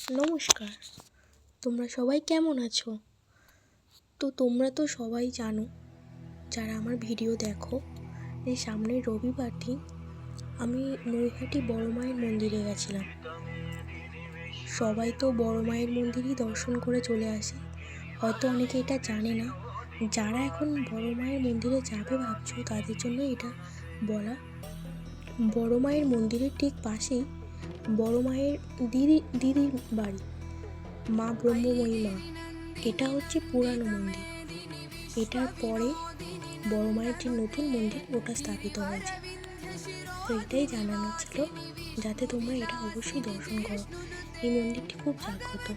নমস্কার, তোমরা সবাই কেমন আছো? তোমরা তো সবাই জানো, যারা আমার ভিডিও দেখো, এই সামনের রবিবার দিন আমি নৈহাটি বড় মায়ের মন্দিরে গেছিলাম। সবাই তো বড় মায়ের মন্দিরই দর্শন করে চলে আসে, হয়তো অনেকে এটা জানে না। যারা এখন বড় মায়ের মন্দিরে যাবে ভাবছো, তাদের জন্য এটা বলা। বড় মায়ের মন্দিরের ঠিক পাশেই বড় মায়ের দিদির বাড়ি, মা ব্রহ্মময়ী মা। এটা হচ্ছে পুরানো মন্দির। এটার পরে বড় মায়ের যে নতুন মন্দির, ওটা স্থাপিত হয়েছে। তো এটাই জানানো ছিল, যাতে তোমরা এটা অবশ্যই দর্শন করো। এই মন্দিরটি খুব জাগ্রত।